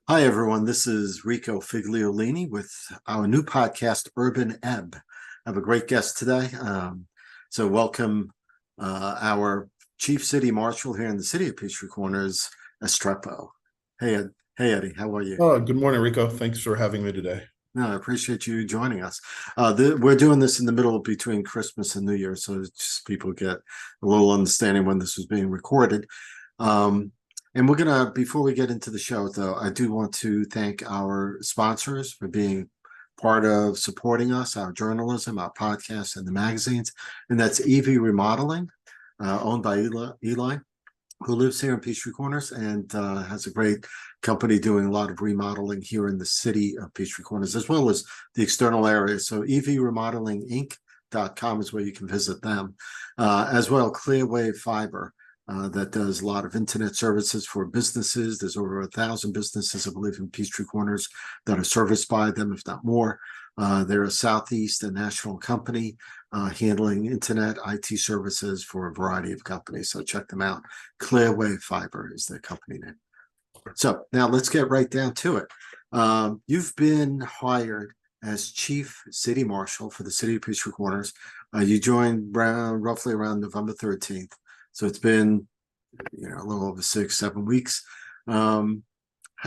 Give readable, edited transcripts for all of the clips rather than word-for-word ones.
Hi, everyone. This is Rico Figliolini with our new podcast, Urban Ebb. I have a great guest today. So, welcome our Chief City Marshal here in the city of Peachtree Corners, Estrepo. Hey, Ed. Hey, Eddie. How are you? Good morning, Rico. Thanks for having me today. No, I appreciate you joining us. We're doing this in the middle between Christmas and New Year, so it's just people get a little understanding when this was being recorded. Um, and we're gonna, before we get into the show, though, I do want to thank our sponsors for being part of supporting us, our journalism, our podcasts, and the magazines. And that's EV Remodeling, owned by Eli, who lives here in Peachtree Corners and has a great company doing a lot of remodeling here in the city of Peachtree Corners, as well as the external areas. So evremodelinginc.com is where you can visit them, as well Clearwave Fiber. That does a lot of internet services for businesses. There's over 1,000 businesses, I believe, in Peachtree Corners that are serviced by them, if not more. They're a Southeast and national company handling internet IT services for a variety of companies. So check them out. Clearwave Fiber is their company name. So now let's get right down to it. You've been hired as Chief City Marshal for the city of Peachtree Corners. You joined roughly around November 13th. So it's been, a little over 6, 7 weeks. How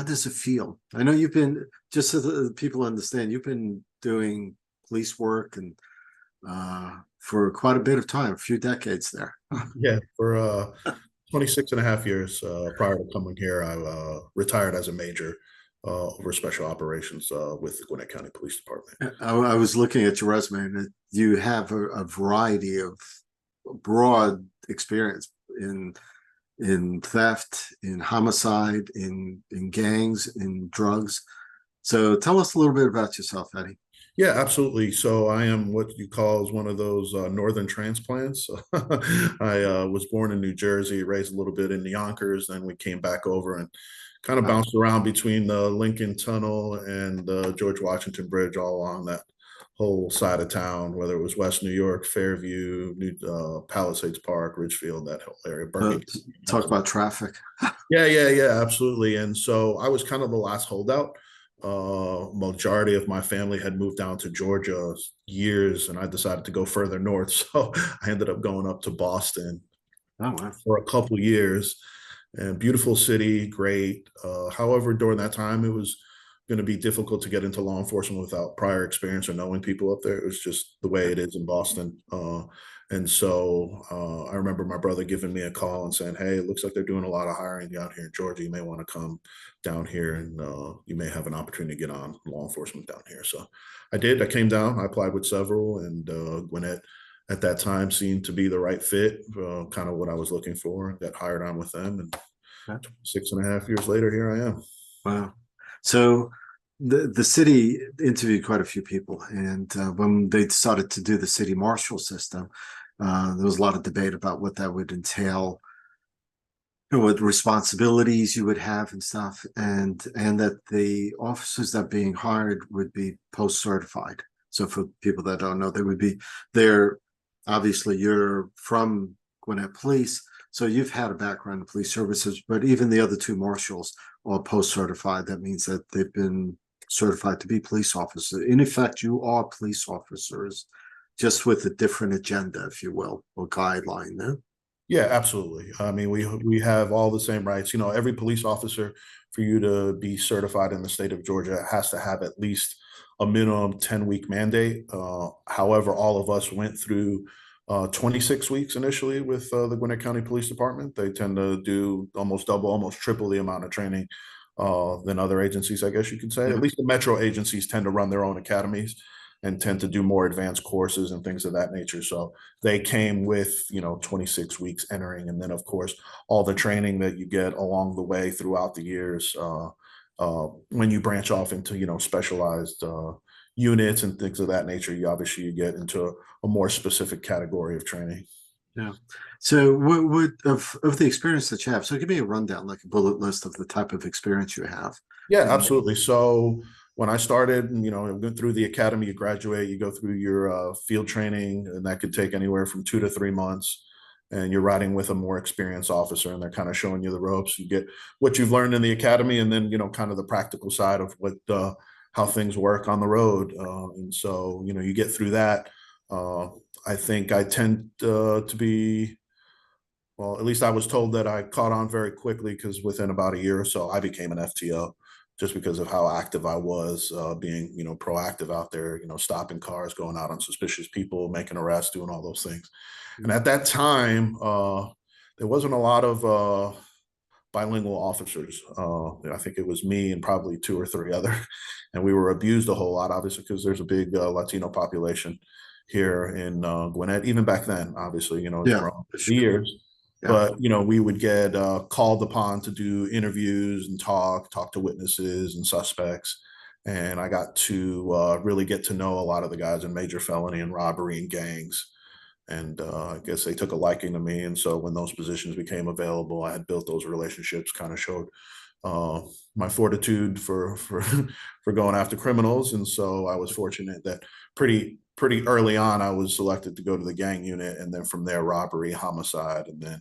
does it feel? I know you've been, just so the people understand, you've been doing police work and for quite a bit of time, a few decades there. Yeah, for 26 and a half years prior to coming here, I retired as a major over special operations with the Gwinnett County Police Department. I was looking at your resume and you have a variety of broad experience in theft, in homicide, in gangs, in drugs. So tell us a little bit about yourself, Eddie. Yeah, absolutely. So I am what you call is one of those northern transplants. I was born in New Jersey, raised a little bit in Yonkers, then we came back over and kind of Wow. bounced around between the Lincoln Tunnel and the George Washington Bridge, all along that whole side of town, whether it was West New York, Fairview, Palisades Park, Ridgefield, that whole area, Uh, Birmingham. Talk about traffic. Yeah, absolutely. And so I was kind of the last holdout. Majority of my family had moved down to Georgia years, and I decided to go further north. So I ended up going up to Boston Oh, wow. for a couple years. And beautiful city, great. However, during that time, it was going to be difficult to get into law enforcement without prior experience or knowing people up there. It was just the way it is in Boston. And so I remember my brother giving me a call and saying, "Hey, it looks like they're doing a lot of hiring out here in Georgia. You may want to come down here and you may have an opportunity to get on law enforcement down here." So I did. I came down, I applied with several, and Gwinnett at that time seemed to be the right fit, kind of what I was looking for. Got hired on with them, and Yeah. 6.5 years later, here I am. Wow. So the city interviewed quite a few people, and when they decided to do the city marshal system, there was a lot of debate about what that would entail, what responsibilities you would have and stuff, and that the officers that being hired would be post certified. So for people that don't know, they would be there. Obviously, you're from Gwinnett Police, so you've had a background in police services, but even the other two marshals are post certified. That means that they've been certified to be police officers. In effect, you are police officers, just with a different agenda, if you will, or guideline. No? Yeah, absolutely. I mean, we have all the same rights. You know, every police officer, for you to be certified in the state of Georgia, has to have at least a minimum 10-week mandate. However, all of us went through 26 weeks initially with the Gwinnett County Police Department. They tend to do almost double, almost triple the amount of training than other agencies, I guess you could say. At Yeah. least the metro agencies tend to run their own academies and tend to do more advanced courses and things of that nature. So they came with, 26 weeks entering. And then, of course, all the training that you get along the way throughout the years when you branch off into, specialized units and things of that nature, you get into a more specific category of training. Yeah. So what of the experience that you have? So give me a rundown, like a bullet list of the type of experience you have. Yeah, And absolutely. So when I started, went through the academy, you graduate, you go through your field training, and that could take anywhere from 2 to 3 months. and you're riding with a more experienced officer, and they're kind of showing you the ropes. You get what you've learned in the academy, and then, kind of the practical side of how things work on the road. And so, you get through that. I think I tend to be, well, at least I was told that I caught on very quickly, because within about a year or so, I became an FTO, just because of how active I was, being, proactive out there, stopping cars, going out on suspicious people, making arrests, doing all those things. And at that time, there wasn't a lot of bilingual officers. I think it was me and probably two or three other, and we were abused a whole lot, obviously, because there's a big Latino population here in Gwinnett. Even back then, obviously, it's Yeah, grown for for sure. years. Yeah. But we would get called upon to do interviews and talk to witnesses and suspects, and I got to really get to know a lot of the guys in major felony and robbery and gangs. And I guess they took a liking to me. And so when those positions became available, I had built those relationships, kind of showed uh, my fortitude for for going after criminals. And so I was fortunate that pretty early on, I was selected to go to the gang unit, and then from there, robbery, homicide, and then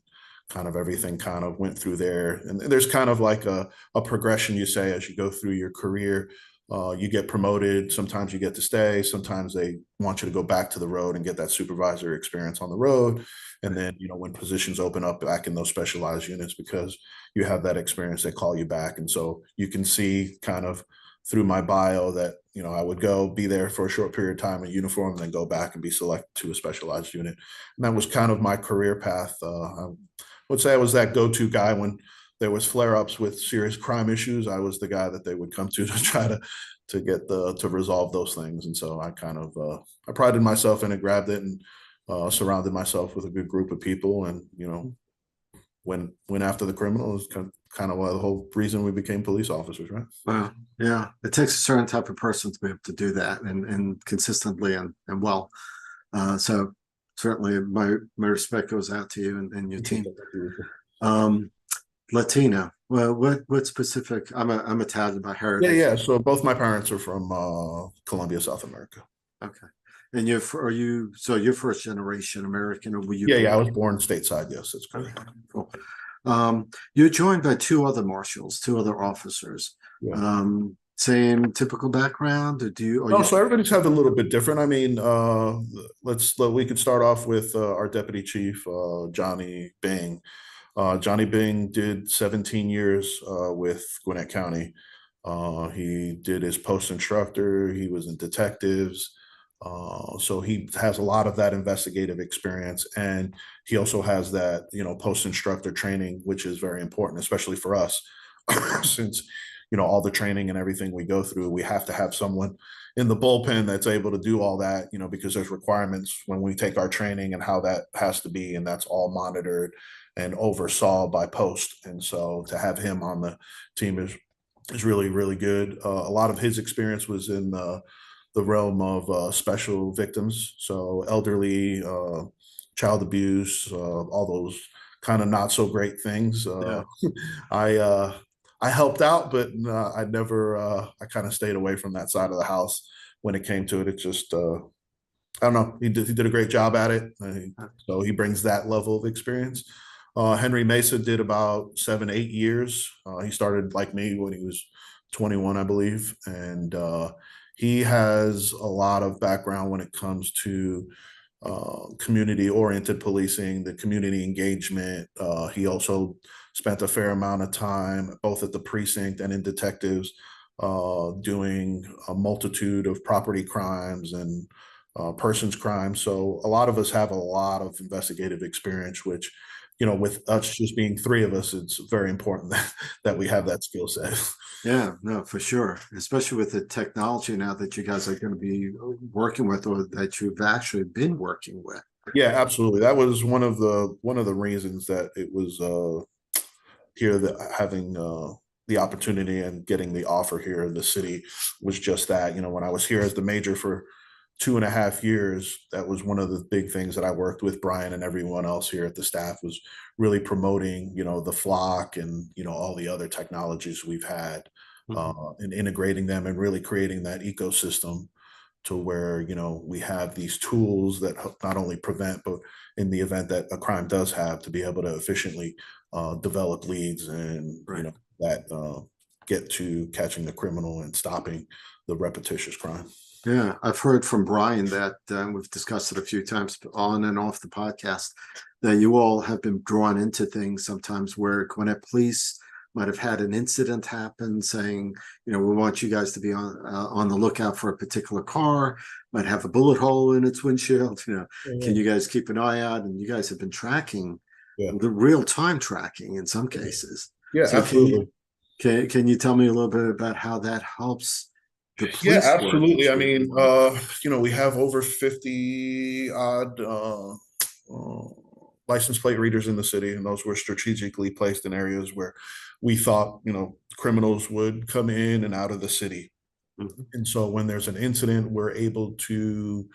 kind of everything kind of went through there. And there's kind of like a progression, you say, as you go through your career. You get promoted. Sometimes you get to stay. Sometimes they want you to go back to the road and get that supervisor experience on the road. And then, when positions open up back in those specialized units, because you have that experience, they call you back. And so you can see kind of through my bio that, I would go be there for a short period of time in uniform, and then go back and be selected to a specialized unit. And that was kind of my career path. I would say I was that go-to guy when there was flare-ups with serious crime issues. I was the guy that they would come to try to get to resolve those things. And so I kind of I prided myself in it, grabbed it, and surrounded myself with a good group of people. And went after the criminals. Kind of the whole reason we became police officers, right? Wow. Yeah. It takes a certain type of person to be able to do that, and consistently and well. So certainly my respect goes out to you and your team. Latina. Well, what specific? I'm Italian by Yeah, heritage. yeah. So both my parents are from Colombia, South America. Okay. And you're first generation American, or were you Yeah, born? yeah. I was born stateside. Yes, that's correct. Okay, cool. You're joined by two other marshals, two other officers. Yeah. Same typical background, or do you? Are No, you? so everybody's have a little bit different. I mean, we could start off with our deputy chief, Johnny Bing. Johnny Bing did 17 years with Gwinnett County. He did his post instructor. He was in detectives. So he has a lot of that investigative experience, and he also has that post instructor training, which is very important, especially for us, since all the training and everything we go through, we have to have someone in the bullpen that's able to do all that, because there's requirements when we take our training and how that has to be, and that's all monitored and oversaw by post. And so to have him on the team is really, really good. A lot of his experience was in the realm of special victims, so elderly, child abuse, all those kind of not so great things. Yeah. I I helped out, but I never. I kind of stayed away from that side of the house when it came to it. It's just I don't know. He did a great job at it, so he brings that level of experience. Henry Mesa did about 7, 8 years. He started like me when he was 21, I believe, and he has a lot of background when it comes to community-oriented policing, the community engagement. He also spent a fair amount of time both at the precinct and in detectives, doing a multitude of property crimes and persons crimes. So a lot of us have a lot of investigative experience, which, with us just being three of us, it's very important that we have that skill set. Yeah, no, for sure. Especially with the technology now that you guys are going to be working with, or that you've actually been working with. Yeah, absolutely. That was one of the reasons that it was here, that having the opportunity and getting the offer here in the city was just that. When I was here as the major for 2.5 years, that was one of the big things that I worked with Brian and everyone else here at the staff, was really promoting, the flock and, all the other technologies we've had, and integrating them and really creating that ecosystem to where, we have these tools that not only prevent, but in the event that a crime does have, to be able to efficiently develop leads and, Right. get to catching the criminal and stopping the repetitious crime. Yeah, I've heard from Brian that we've discussed it a few times on and off the podcast, that you all have been drawn into things sometimes where Gwinnett Police might have had an incident happen, saying, we want you guys to be on the lookout for a particular car, might have a bullet hole in its windshield. Can you guys keep an eye out? And you guys have been tracking, Yeah. the real time tracking in some cases. Yeah, So absolutely. can you tell me a little bit about how that helps the Yeah, police work? absolutely. I mean, we have over 50 odd license plate readers in the city, and those were strategically placed in areas where we thought, criminals would come in and out of the city. Mm-hmm. And so when there's an incident, we're able to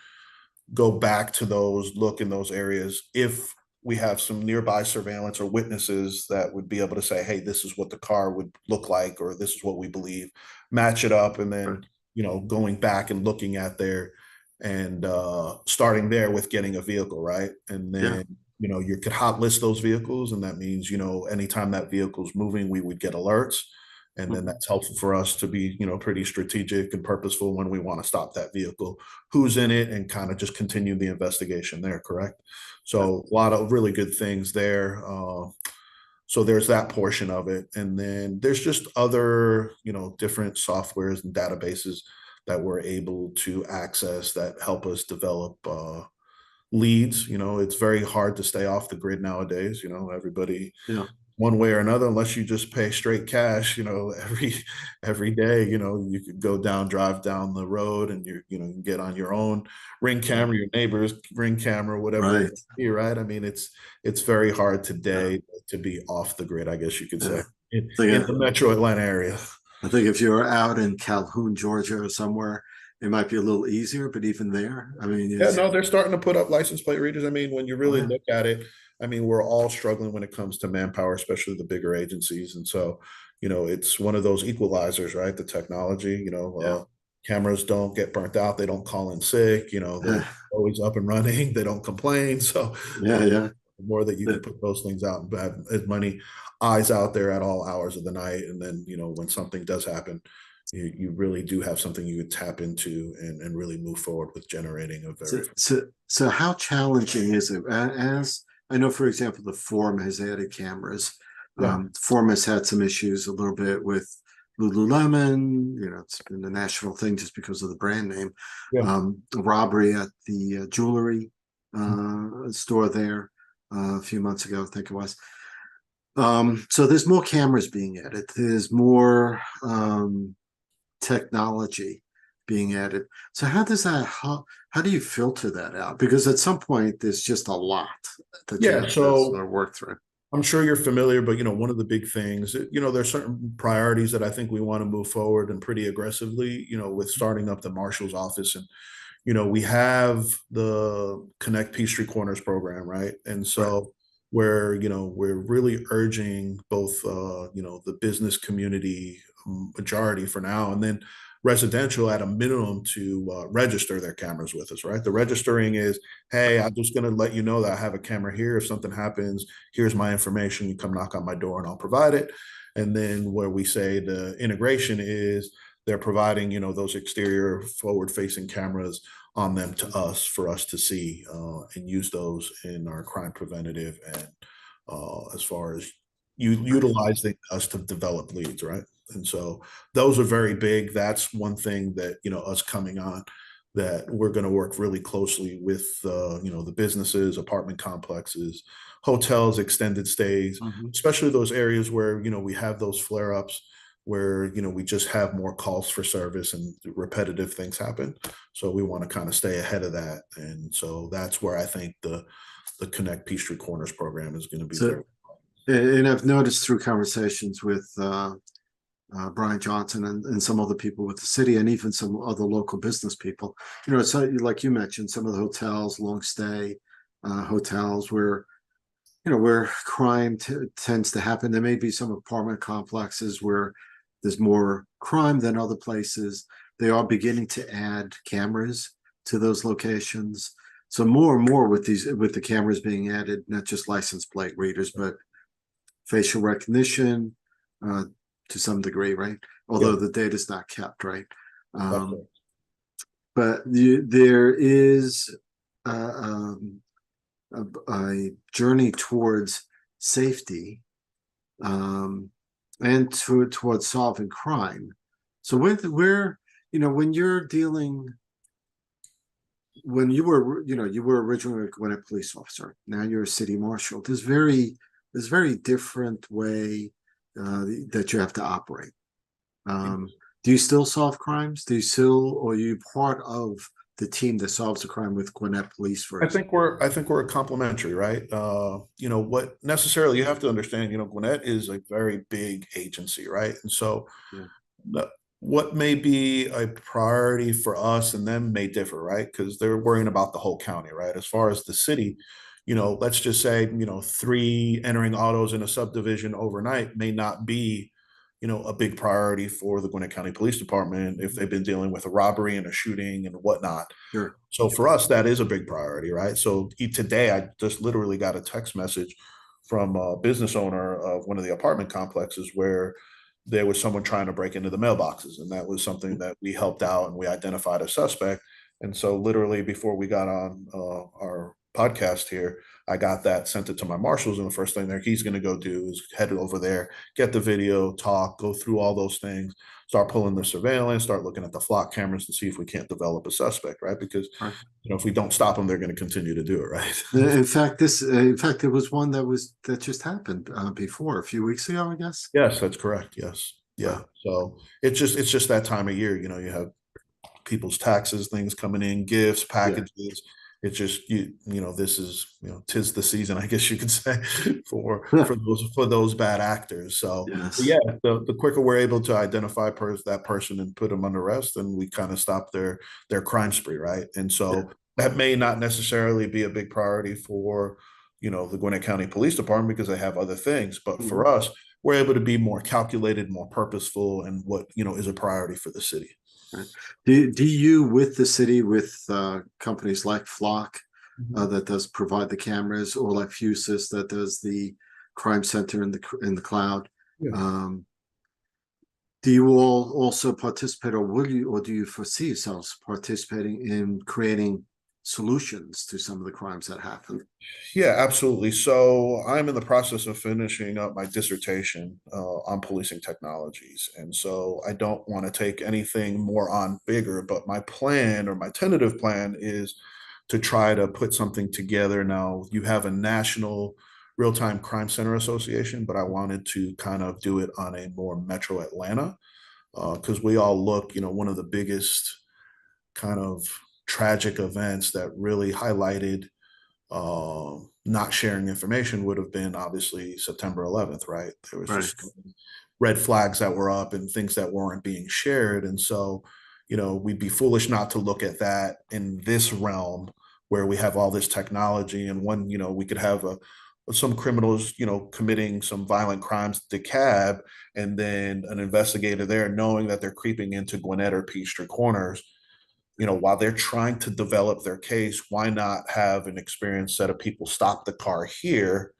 go back to those, look in those areas. If we have some nearby surveillance or witnesses that would be able to say, hey, this is what the car would look like, or this is what we believe, match it up, and then, going back and looking at there and starting there with getting a vehicle, right? And then, you could hot list those vehicles. And that means, anytime that vehicle's moving, we would get alerts. And then that's helpful for us to be, pretty strategic and purposeful when we want to stop that vehicle, who's in it, and kind of just continue the investigation there, correct? So a lot of really good things there. So there's that portion of it. And then there's just other, different softwares and databases that we're able to access that help us develop leads. It's very hard to stay off the grid nowadays. Everybody, one way or another, unless you just pay straight cash, every day, you could drive down the road, and you can get on your own Ring camera, your neighbor's Ring camera, whatever it be, right? I mean, it's very hard today to be off the grid, I guess you could say, in the metro Atlanta area. I think if you're out in Calhoun, Georgia, or somewhere, it might be a little easier, but even there, I mean, they're starting to put up license plate readers. I mean, when you really look at it, I mean, we're all struggling when it comes to manpower, especially the bigger agencies. And so, it's one of those equalizers, right? The technology, cameras don't get burnt out. They don't call in sick, they're always up and running. They don't complain. So the more that you can put those things out and have as many eyes out there at all hours of the night. And then, when something does happen, you really do have something you could tap into and really move forward with generating a very. So how challenging is it? As I know, for example, the Forum has added cameras. Forum has had some issues a little bit with Lululemon. It's been a national thing just because of the brand name. Robbery at the jewelry store there a few months ago, I think it was. So there's more cameras being added. There's more technology being added. So how do you filter that out? Because at some point there's just a lot that you have to work through. I'm sure you're familiar, but one of the big things, there's certain priorities that I think we want to move forward and pretty aggressively, with starting up the marshal's office. And we have the Connect Peachtree Corners program, right? And so where we're really urging both the business community majority for now, and then residential at a minimum, to register their cameras with us, right? The registering is, hey, I'm just going to let you know that I have a camera here. If something happens, here's my information. You come knock on my door and I'll provide it. And then where we say the integration is, they're providing, those exterior forward-facing cameras on them to us for us to see and use those in our crime preventative and as far as utilizing us to develop leads, right? And so those are very big. That's one thing that, us coming on, that we're going to work really closely with, the businesses, apartment complexes, hotels, extended stays, especially those areas where, we have those flare-ups where, we just have more calls for service and repetitive things happen. So we want to kind of stay ahead of that. And so that's where I think the Connect Peachtree Corners program is going to be very. And I've noticed through conversations with Brian Johnson and some other people with the city, and even some other local business people, so like you mentioned, some of the hotels, long stay hotels where crime tends to happen. There may be some apartment complexes where there's more crime than other places. They are beginning to add cameras to those locations. So more and more with the cameras being added, not just license plate readers, but facial recognition to some degree, right? Although the data is not kept, right? But there is a journey towards safety and towards solving crime. So when you're dealing, when you were originally a Gwinnett police officer, now you're a city marshal. There's very different way that you have to operate. Do you still solve crimes? Or are you part of the team that solves the crime with Gwinnett Police? For example? I think we're complementary, right? What necessarily you have to understand, Gwinnett is a very big agency, right? And so what may be a priority for us and them may differ, right? Because they're worrying about the whole county, right? As far as the city, let's just say, 3 entering autos in a subdivision overnight may not be, a big priority for the Gwinnett County Police Department if they've been dealing with a robbery and a shooting and whatnot. Sure. So for us, that is a big priority, right? So today, I just literally got a text message from a business owner of one of the apartment complexes where there was someone trying to break into the mailboxes, and that was something that we helped out and we identified a suspect. And so literally before we got on our podcast here, I got that, sent it to my marshals, and the first thing he's going to go do is head over there, get the video, talk, go through all those things, start pulling the surveillance, start looking at the flock cameras to see if we can't develop a suspect, right? Because if we don't stop them, they're going to continue to do it, right? In fact, there was one that just happened before a few weeks ago, I guess. Yes, that's correct. Yes, yeah. So it's just that time of year. You have people's taxes, things coming in, gifts, packages. Yeah. It's just this is 'tis the season, I guess you could say, for those bad actors. So the quicker we're able to identify that person and put them under arrest, then we kind of stop their crime spree, right? And so that may not necessarily be a big priority for the Gwinnett County Police Department because they have other things, but for us, we're able to be more calculated, more purposeful, and what is a priority for the city. Right. Do you, with the city, with companies like Flock that does provide the cameras, or like Fusus that does the crime center in the cloud? Do you all also participate, or do you foresee yourselves participating in creating solutions to some of the crimes that happen? Yeah, absolutely. So I'm in the process of finishing up my dissertation on policing technologies. And so I don't want to take anything more on bigger, but my plan, or my tentative plan, is to try to put something together. Now, you have a national real-time crime center association, but I wanted to kind of do it on a more metro Atlanta because we all look, one of the biggest kind of tragic events that really highlighted not sharing information would have been obviously September 11th, right? There was just red flags that were up and things that weren't being shared. And so, we'd be foolish not to look at that in this realm where we have all this technology, and when, we could have some criminals, committing some violent crimes at DeKalb, and then an investigator there knowing that they're creeping into Gwinnett or Peachtree corners. While they're trying to develop their case, why not have an experienced set of people stop the car here,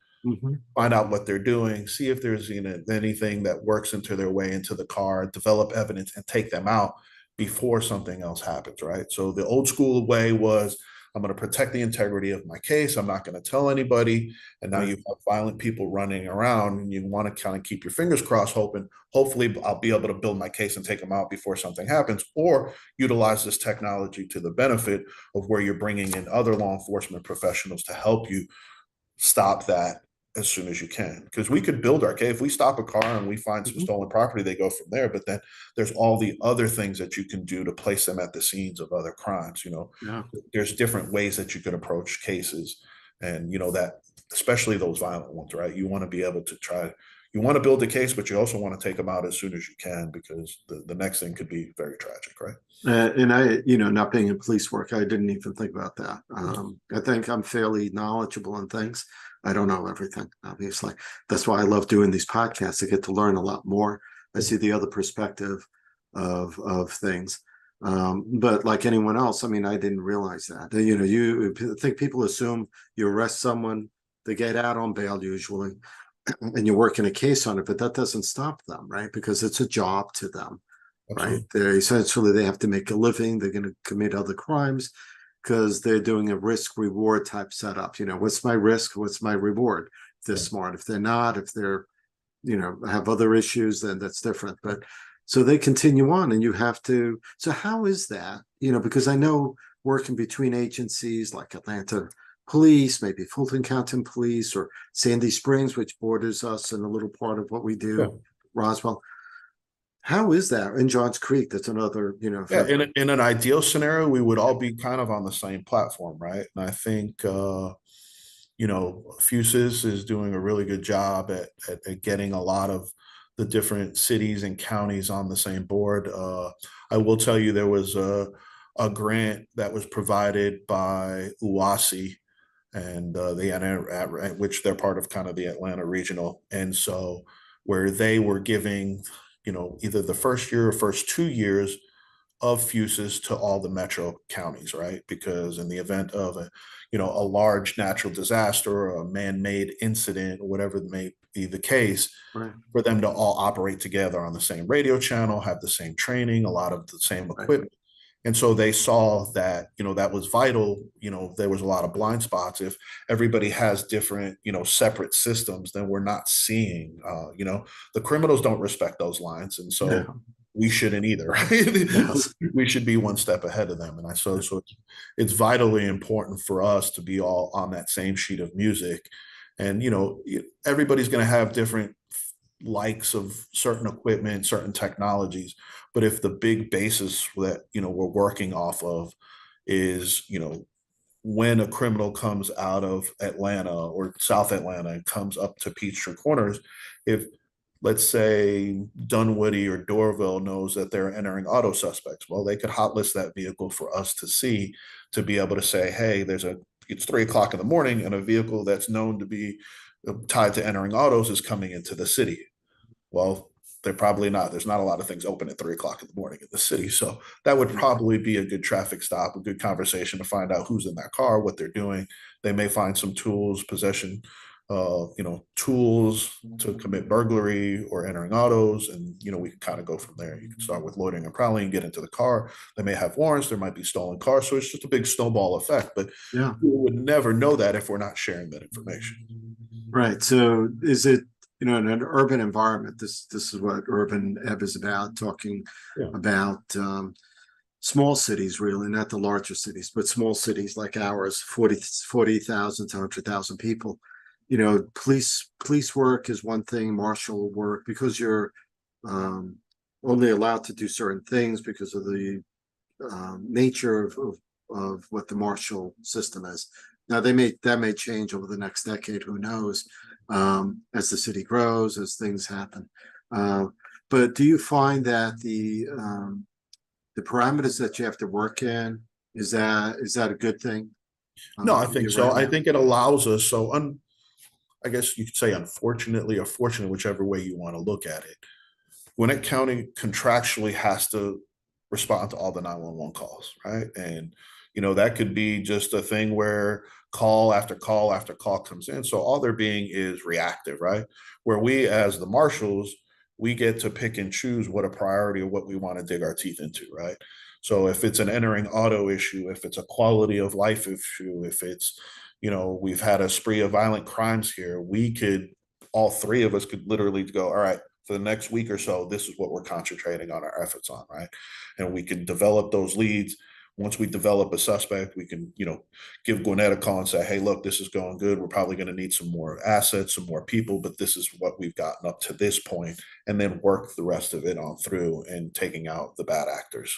find out what they're doing, see if there's anything that works into their way into the car, develop evidence, and take them out before something else happens, right? So the old school way was, I'm going to protect the integrity of my case. I'm not going to tell anybody. And now you have violent people running around, and you want to kind of keep your fingers crossed, hoping, hopefully I'll be able to build my case and take them out before something happens, or utilize this technology to the benefit of where you're bringing in other law enforcement professionals to help you stop that as soon as you can. Because we could build our case. If we stop a car and we find some stolen property, they go from there. But then there's all the other things that you can do to place them at the scenes of other crimes. There's different ways that you could approach cases, and that especially those violent ones, right? You want to be able to you want to build a case, but you also want to take them out as soon as you can, because the next thing could be very tragic, right? And I, not being in police work, I didn't even think about that. I think I'm fairly knowledgeable on things. I don't know everything, obviously. That's why I love doing these podcasts. I get to learn a lot more. I see the other perspective. of things. But like anyone else, I mean, I didn't realize that. You know, you I think people assume you arrest someone, they get out on bail usually, and you're working a case on it, but that doesn't stop them, right? Because it's a job to them, right? Absolutely. They have to make a living. They're going to commit other crimes because they're doing a risk reward type setup. You know, what's my risk? What's my reward? If they're Yeah. smart, if they're not, if they're, you know, have other issues, then that's different. But so they continue on and you have to. So how is that? You know, because I know working between agencies like Atlanta Police, maybe Fulton County Police or Sandy Springs, which borders us in a little part of what we Yeah. do, Roswell. How is that in Johns Creek? That's another, you know, Yeah, for in an ideal scenario, we would all be kind of on the same platform, right? And I think you know, Fuses is doing a really good job at getting a lot of the different cities and counties on the same board. I will tell you there was a grant that was provided by UASI, and they had at which they're part of kind of the Atlanta regional, and so where they were giving, you know, either the first year or first 2 years of fuses to all the metro counties, right? Because in the event of a, you know, a large natural disaster or a man-made incident or whatever may be the case, right, for them to all operate together on the same radio channel, have the same training, a lot of the same right, equipment. And so they saw that, you know, that was vital. You know, there was a lot of blind spots. If everybody has different, you know, separate systems, then we're not seeing, you know, the criminals don't respect those lines. And so no, we shouldn't either, right? yes, We should be one step ahead of them. And so it's vitally important for us to be all on that same sheet of music. And, you know, everybody's going to have different likes of certain equipment, certain technologies. But if the big basis that, you know, we're working off of is, you know, when a criminal comes out of Atlanta or South Atlanta and comes up to Peachtree Corners, if let's say Dunwoody or Dorville knows that they're entering auto suspects, well, they could hot list that vehicle for us to see, to be able to say, hey, it's 3 o'clock in the morning and a vehicle that's known to be tied to entering autos is coming into the city. Well, they're probably not. There's not a lot of things open at 3 o'clock in the morning in the city. So that would probably be a good traffic stop, a good conversation to find out who's in that car, what they're doing. They may find some tools, possession, you know, tools to commit burglary or entering autos. And, you know, we can kind of go from there. You can start with loitering and prowling and get into the car. They may have warrants. There might be stolen cars. So it's just a big snowball effect. But yeah, we would never know that if we're not sharing that information. right. So is it, you know, in an urban environment, this is what Urban Ebb is about, talking Yeah. about small cities, really, not the larger cities, but small cities like ours, 40,000 to 100,000 people. You know, police work is one thing, marshal work, because you're um, only allowed to do certain things because of the nature of what the marshal system is. Now that may change over the next decade, who knows, as the city grows, as things happen. Uh, but do you find that the parameters that you have to work in, is that a good thing No, I for think you so. right I now? think it allows us. I guess you could say unfortunately or fortunately, whichever way you want to look at it. Gwinnett County contractually has to respond to all the 911 calls, right? And, you know, that could be just a thing where call after call after call comes in. So all they're being is reactive, right? Where we, as the marshals, we get to pick and choose what a priority or what we want to dig our teeth into, right? So if it's an entering auto issue, if it's a quality of life issue, if it's, you know, we've had a spree of violent crimes here, all three of us could literally go, all right, for the next week or so, this is what we're concentrating on our efforts on, right? And we can develop those leads. Once we develop a suspect, we can, you know, give Gwinnett a call and say, hey, look, this is going good. We're probably going to need some more assets, some more people, but this is what we've gotten up to this point, and then work the rest of it on through and taking out the bad actors.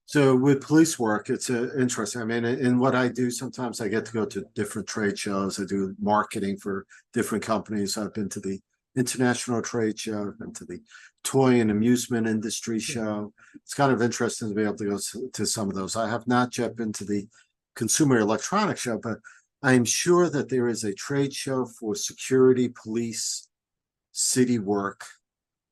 So with police work, it's interesting. I mean, in what I do, sometimes I get to go to different trade shows. I do marketing for different companies. I've been to the international trade show, I've been to the toy and amusement industry show. It's kind of interesting to be able to go to some of those. I have not yet been to the consumer electronics show, but I'm sure that there is a trade show for security, police, city work.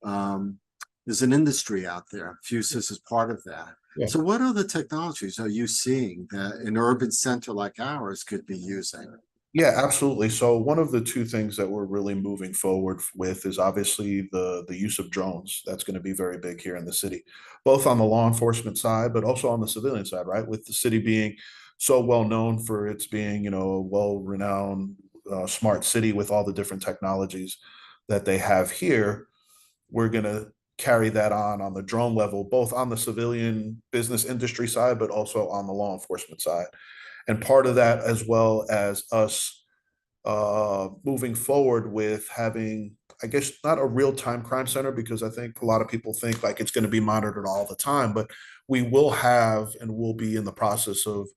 Um, there's an industry out there. Fusus is part of that. Yeah. So what other technologies are you seeing that an urban center like ours could be using? Yeah, absolutely. So one of the two things that we're really moving forward with is obviously the use of drones. That's going to be very big here in the city, both on the law enforcement side, but also on the civilian side, right? With the city being so well known for its being, a well-renowned smart city with all the different technologies that they have here, we're going to carry that on the drone level, both on the civilian business industry side, but also on the law enforcement side. And part of that, as well as us moving forward with having, I guess, not a real time crime center, because I think a lot of people think like it's going to be monitored all the time, but we will have and will be in the process of,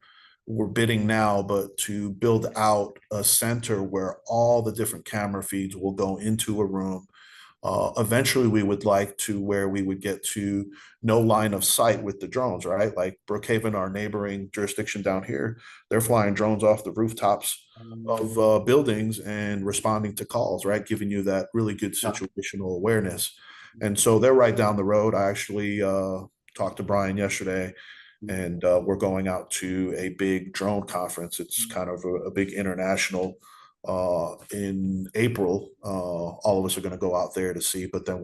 we're bidding now, but to build out a center where all the different camera feeds will go into a room. Eventually, we would like to where we would get to no line of sight with the drones, right? Like Brookhaven, our neighboring jurisdiction down here, they're flying drones off the rooftops of buildings and responding to calls, right? Giving you that really good situational awareness. And so they're right down the road. I actually talked to Brian yesterday, and we're going out to a big drone conference. It's kind of a big international in April. All of us are going to go out there to see, but then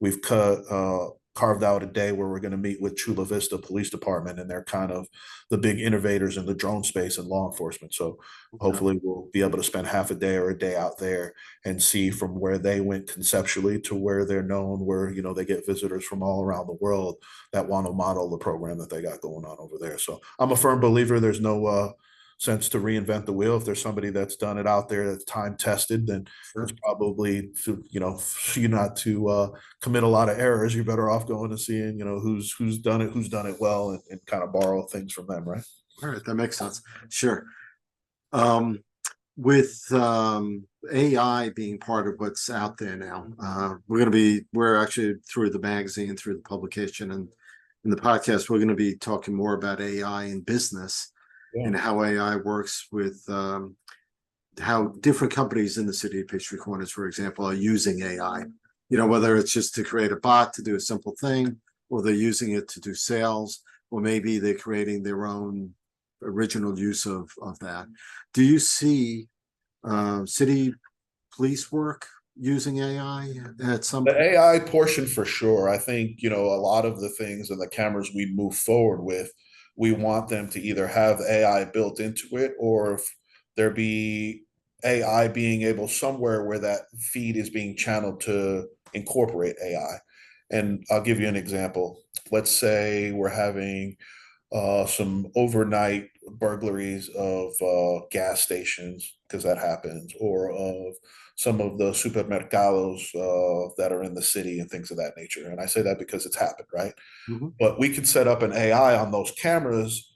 we've carved out a day where we're going to meet with Chula Vista Police Department, and they're kind of the big innovators in the drone space and law enforcement. So hopefully we'll be able to spend half a day or a day out there and see from where they went conceptually to where they're known, where, they get visitors from all around the world that want to model the program that they got going on over there. So I'm a firm believer there's no sense to reinvent the wheel. If there's somebody that's done it out there that's time tested, then it's probably for you not to commit a lot of errors. You're better off going and seeing who's done it well, and kind of borrow things from them, right? All right, that makes sense. Sure. Um, with AI being part of what's out there now, we're actually through the magazine, through the publication, and in the podcast, we're going to be talking more about AI in business. Yeah. And how AI works with how different companies in the city of Peachtree Corners, for example, are using AI. Whether it's just to create a bot to do a simple thing, or they're using it to do sales, or maybe they're creating their own original use of that. Do you see city police work using AI at some point? The AI portion for sure. I think, a lot of the things and the cameras we move forward with, we want them to either have AI built into it, or if there be AI being able somewhere where that feed is being channeled to incorporate AI. And I'll give you an example. Let's say we're having some overnight burglaries of gas stations, because that happens, or of some of the supermercados that are in the city and things of that nature. And I say that because it's happened, right? Mm-hmm. But we could set up an AI on those cameras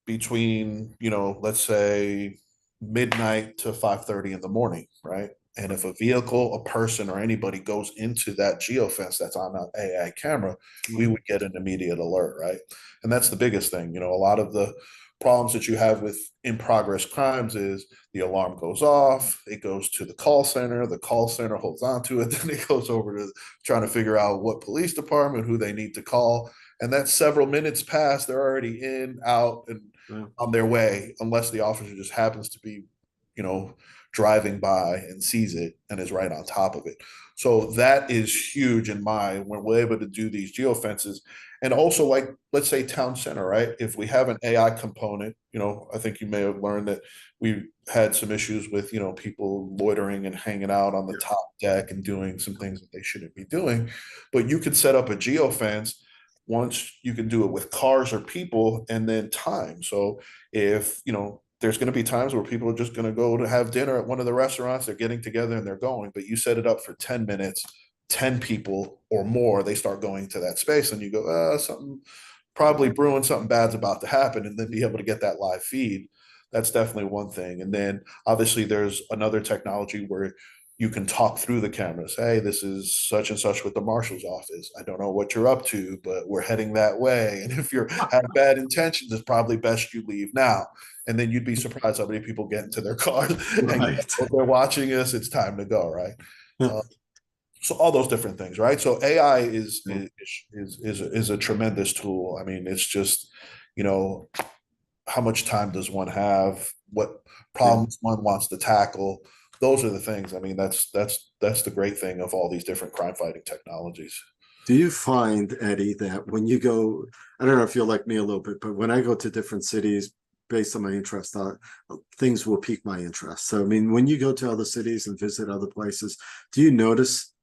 between, let's say midnight to 5:30 in the morning, right? And if a vehicle, a person, or anybody goes into that geofence that's on that AI camera, we would get an immediate alert, right? And that's the biggest thing. A lot of the problems that you have with in progress crimes is the alarm goes off, it goes to the call center holds on to it, then it goes over to trying to figure out what police department, who they need to call. And that's several minutes past, they're already in, out, and on their way, unless the officer just happens to be, driving by and sees it and is right on top of it. So that is huge in when we're able to do these geofences. And also, like, let's say town center, right? If we have an AI component, I think you may have learned that we had some issues with, people loitering and hanging out on the top deck and doing some things that they shouldn't be doing. But you could set up a geofence. Once you can do it with cars or people, and then time. So if, there's going to be times where people are just going to go to have dinner at one of the restaurants, they're getting together and they're going, but you set it up for 10 minutes, 10 people or more, they start going to that space, and you go, something probably brewing, something bad's about to happen, and then be able to get that live feed. That's definitely one thing. And then obviously there's another technology where you can talk through the cameras. Hey, this is such and such with the marshal's office. I don't know what you're up to, but we're heading that way. And if you have bad intentions, it's probably best you leave now. And then you'd be surprised how many people get into their cars. Right. And if they're watching us, it's time to go, right? So all those different things, right? So AI Yeah. is a tremendous tool. I mean, it's just, you know, how much time does one have? What Yeah. problems one wants to tackle? Those are the things. I mean, that's the great thing of all these different crime fighting technologies. Do you find, Eddie, that when you go, I don't know if you're like me a little bit, but when I go to different cities based on my interest, things will pique my interest. So, I mean, when you go to other cities and visit other places, do you notice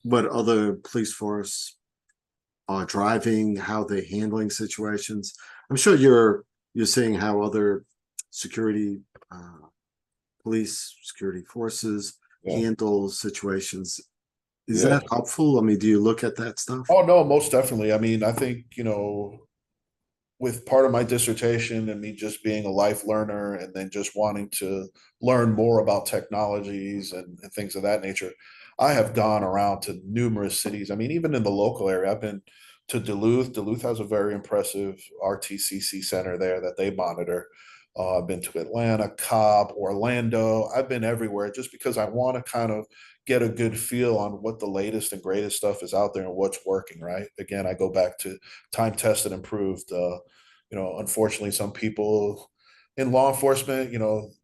what other police force are driving, how they're handling situations? I'm sure you're seeing how other security police security forces Yeah. handle situations. Is Yeah. that helpful? I mean, do you look at that stuff? Oh no, most definitely. I mean, I think, with part of my dissertation and me just being a life learner and then just wanting to learn more about technologies and things of that nature, I have gone around to numerous cities. I mean, even in the local area, I've been to Duluth. Duluth has a very impressive RTCC center there that they monitor. I've been to Atlanta, Cobb, Orlando. I've been everywhere just because I want to kind of get a good feel on what the latest and greatest stuff is out there and what's working, right? Again, I go back to time tested and proved. Unfortunately, some people in law enforcement,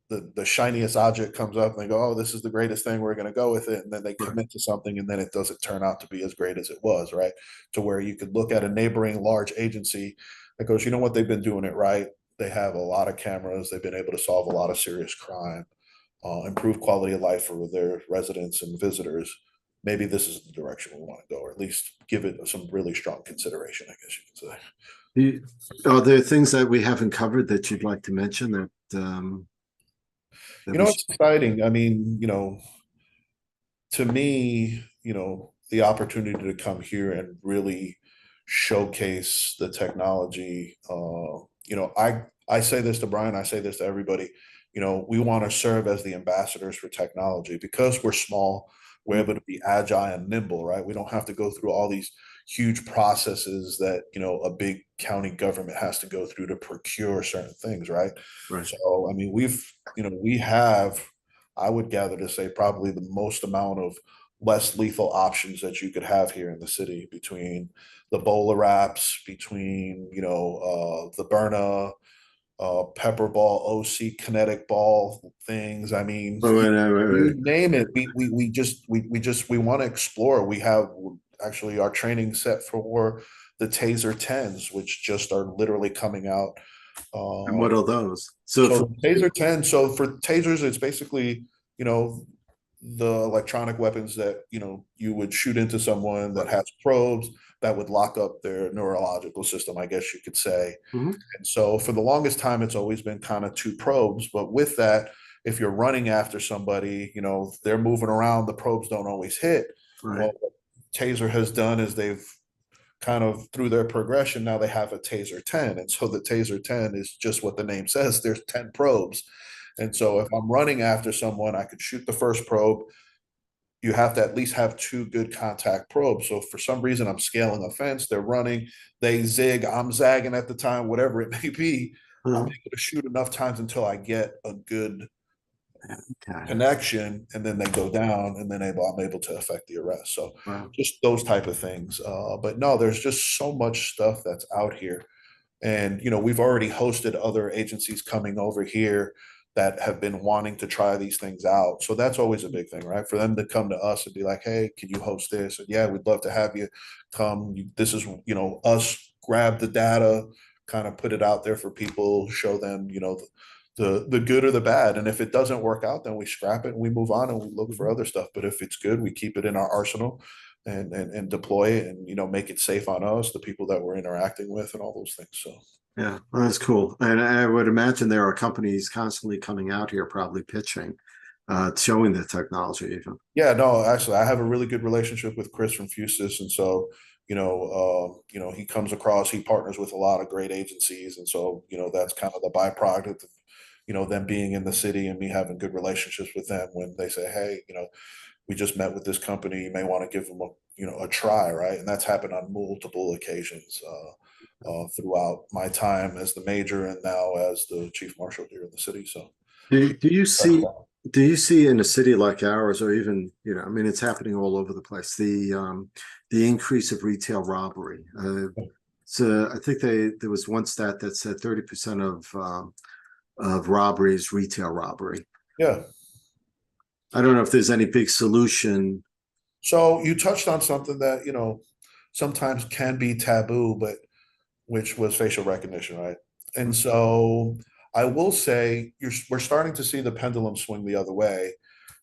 the shiniest object comes up and they go, "Oh, this is the greatest thing. We're going to go with it," and then they Right. commit to something, and then it doesn't turn out to be as great as it was, right? To where you could look at a neighboring large agency that goes, "You know what? They've been doing it right. They have a lot of cameras. They've been able to solve a lot of serious crime, improve quality of life for their residents and visitors. Maybe this is the direction we want to go, or at least give it some really strong consideration, I guess you could say." Are there things that we haven't covered that you'd like to mention that we should? It's exciting. I mean, to me, the opportunity to come here and really showcase the technology. I say this to Brian, I say this to everybody. We want to serve as the ambassadors for technology because we're small. We're able to be agile and nimble, right? We don't have to go through all these huge processes that a big county government has to go through to procure certain things, right? Right. So, I mean, we have, I would gather to say, probably the most amount of less lethal options that you could have here in the city between the bowler wraps, between the Berna, pepper ball, OC kinetic ball things. I mean, Wait, wait, wait, wait, you wait. name it. We want to explore. We have actually our training set for the Taser 10s, which just are literally coming out. And Uh, what are those? So for so the Taser 10, so for tasers, it's basically, you know, the electronic weapons that, you would shoot into someone that has probes that would lock up their neurological system, I guess you could say. Mhm. And so for the longest time, it's always been kind of two probes. But with that, if you're running after somebody, they're moving around, the probes don't always hit. Right. Well, what Taser has done is they've kind of through their progression, now they have a Taser 10. And so the Taser 10 is just what the name says, there's 10 probes. And so if I'm running after someone, I could shoot the first probe. You have to at least have two good contact probes. So if for some reason I'm scaling a fence, they're running, they zig, I'm zagging at the time, whatever it may be, I'm Uh-huh. able to shoot enough times until I get a good Okay. connection, and then they go down, and then I'm able to affect the arrest. So Wow. just those type of things. But no, there's just so much stuff that's out here. And, we've already hosted other agencies coming over here that have been wanting to try these things out. So that's always a big thing, right? For them to come to us and be like, "Hey, can you host this?" And yeah, we'd love to have you come. This is, us grab the data, kind of put it out there for people, show them, the good or the bad. And if it doesn't work out, then we scrap it and we move on and we look for Mhm. other stuff. But if it's good, we keep it in our arsenal and deploy it and make it safe on us, the people that we're interacting with, and all those things. So Yeah, well, that's cool. And I would imagine there are companies constantly coming out here, probably pitching, showing the technology even. yeah, no, actually, I have a really good relationship with Chris from Fusus, and so he comes across, he partners with a lot of great agencies, and so that's kind of the byproduct of them being in the city and me having good relationships with them when they say, "Hey, we just met with this company, you may want to give them a try," right? And that's happened on multiple occasions throughout my time as the major and now as the chief marshal here in the city. So Do you that's see that. do you see in a city like ours, or even, I mean, it's happening all over the place, the increase of retail robbery? So I think there was one stat that said 30% of robbery is retail robbery. Yeah. I don't know if there's any big solution. So you touched on something that, sometimes can be taboo, but which was facial recognition, right? And so I will say we're starting to see the pendulum swing the other way.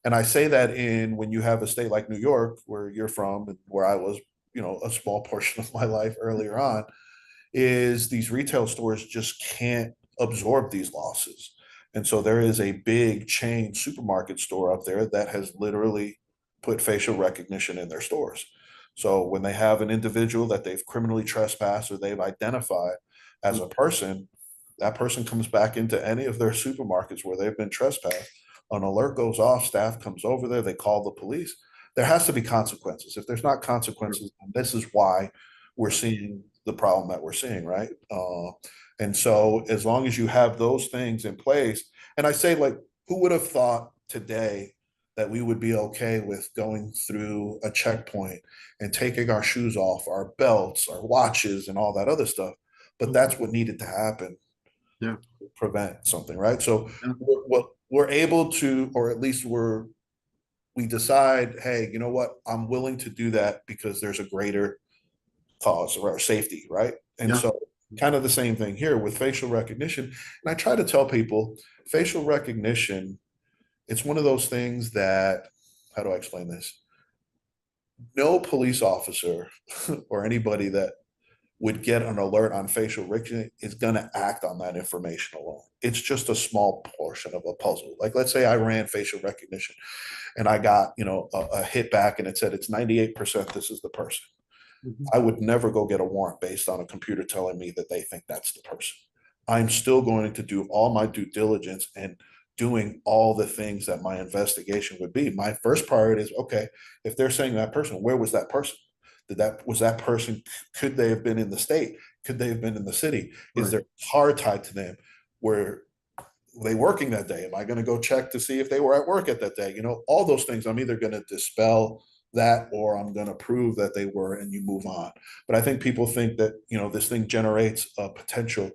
And I say that in when you have a state like New York, where you're from and where I was, a small portion of my life earlier on, is these retail stores just can't absorb these losses. And so there is a big chain supermarket store up there that has literally put facial recognition in their stores. So when they have an individual that they've criminally trespassed or they've identified as a person, that person comes back into any of their supermarkets where they've been trespassed. An alert goes off, staff comes over there, they call the police. There has to be consequences. If there's not consequences, this is why we're seeing the problem that we're seeing, right? And so as long as you have those things in place, and I say, like, who would have thought today that we would be okay with going through a checkpoint and taking our shoes off, our belts, our watches, and all that other stuff? But that's what needed to happen Yeah. to prevent something, right? So Yeah. we're able to, or at least we decide, hey, you know what? I'm willing to do that because there's a greater cause or safety, right? And Yeah. so kind of the same thing here with facial recognition. And I try to tell people facial recognition, it's one of those things that, how do I explain this? No police officer or anybody that would get an alert on facial recognition is going to act on that information alone. It's just a small portion of a puzzle. Like, let's say I ran facial recognition and I got, a hit back and it said it's 98% this is the person. Mhm. I would never go get a warrant based on a computer telling me that they think that's the person. I'm still going to do all my due diligence and doing all the things that my investigation would be. My first priority is, okay, if they're saying that person, where was that person? Was that person, could they have been in the state? Could they have been in the city? Is Right. their car tied to them? Were they working that day? Am I going to go check to see if they were at work at that day? All those things. I'm either going to dispel that or I'm going to prove that they were, and you move on. But I think people think that, this thing generates a potential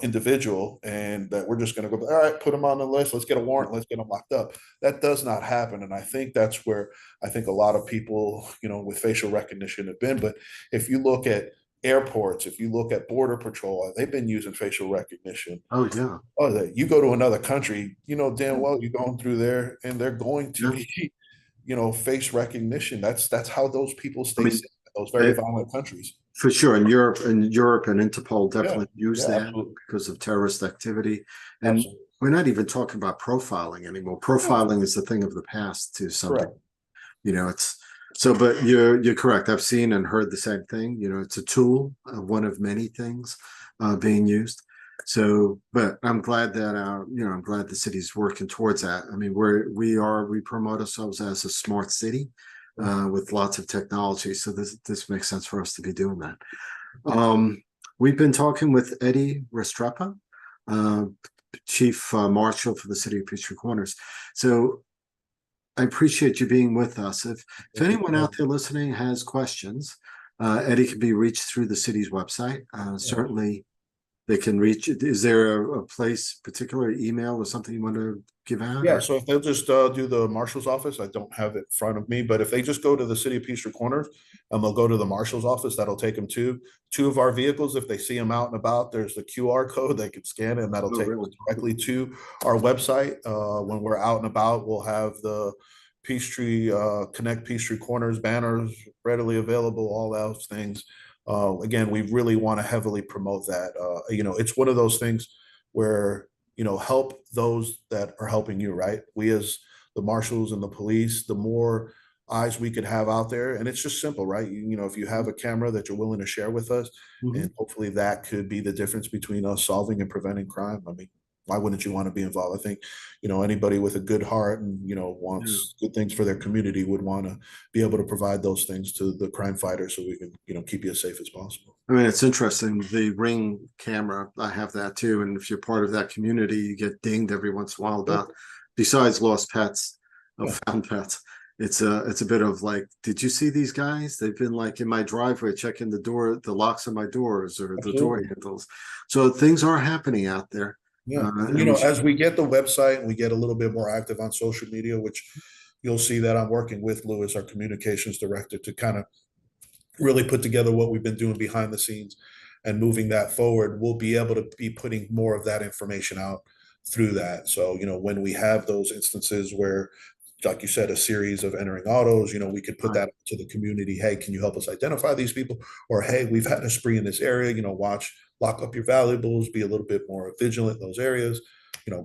individual and that we're just going to go, all right, put them on the list. Let's get a warrant. Let's get them locked up. That does not happen. And I think that's where I think a lot of people, with facial recognition have been. But if you look at airports, if you look at border patrol, they've been using facial recognition. Oh, yeah. Oh, you go to another country, damn well you're going through there and they're going to Yeah. be, face recognition. That's how those people I stay mean, safe in those very it, violent countries. for sure. In Europe and Interpol Yeah, definitely use yeah, that absolutely. because of terrorist activity. And Absolutely. we're not even talking about profiling anymore. No, Profiling is a thing of the past to some degree. correct. It's so, but you're correct. I've seen and heard the same thing. It's a tool, one of many things being used. So, but I'm glad that I'm glad the city's working towards that. I mean, we promote ourselves as a smart city with lots of technology. So this makes sense for us to be doing that. We've been talking with Eddie Restrepo, uh, Chief Marshal for the City of Peachtree Corners. So I appreciate you being with us. If Thank you. anyone out there listening has questions, Eddie can be reached through the city's website. Yeah. Certainly, they can reach. Is there a place, particular email or something you want to give out? Yeah, Or so if they'll just do the marshal's office, I don't have it in front of me, but if they just go to the city of Peachtree Corners and they'll go to the marshal's office, that'll take them to two of our vehicles. If they see them out and about, there's the QR code, they can scan it and that'll oh, take them really? directly to our website. When we're out and about, we'll have the Peachtree, Connect Peachtree Corners banners readily available, all those things. Again, we really want to heavily promote that. It's one of those things where help those that are helping you, right? We as the marshals and the police, the more eyes we could have out there, and it's just simple, right? If you have a camera that you're willing to share with us, Mhm. and hopefully that could be the difference between us solving and preventing crime. I mean, why wouldn't you want to be involved? I think, anybody with a good heart and, Yeah. wants good things for their community would want to be able to provide those things to the crime fighters so we can, keep you as safe as possible. I mean, it's interesting. The Ring camera, I have that too. And if you're part of that community, you get dinged every once in a while Yeah. about besides lost pets, Yeah. found pets. It's a bit of like, did you see these guys? They've been like in my driveway checking the locks on my doors or the door Absolutely. handles. So things are happening out there. Yeah. And we should, As we get the website and we get a little bit more active on social media, which you'll see that I'm working with Lewis, our communications director, to kind of really put together what we've been doing behind the scenes and moving that forward. We'll be able to be putting more of that information out through that. So, when we have those instances where, like you said, a series of entering autos, we could put that to the community. Hey, can you help us identify these people? Or, hey, we've had a spree in this area, lock up your valuables, be a little bit more vigilant in those areas,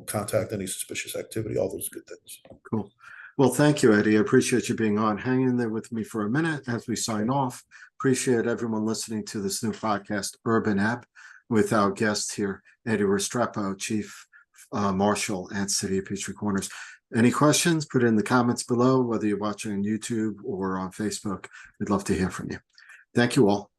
contact any suspicious activity, all those good things. cool. Well, thank you, Eddie. I appreciate you being on. Hang in there with me for a minute as we sign off. Appreciate everyone listening to this new podcast, Urban App, with our guest here, Eddie Restrepo, Chief Marshal at City of Peachtree Corners. Any questions, put it in the comments below, whether you're watching on YouTube or on Facebook. We'd love to hear from you. Thank you all.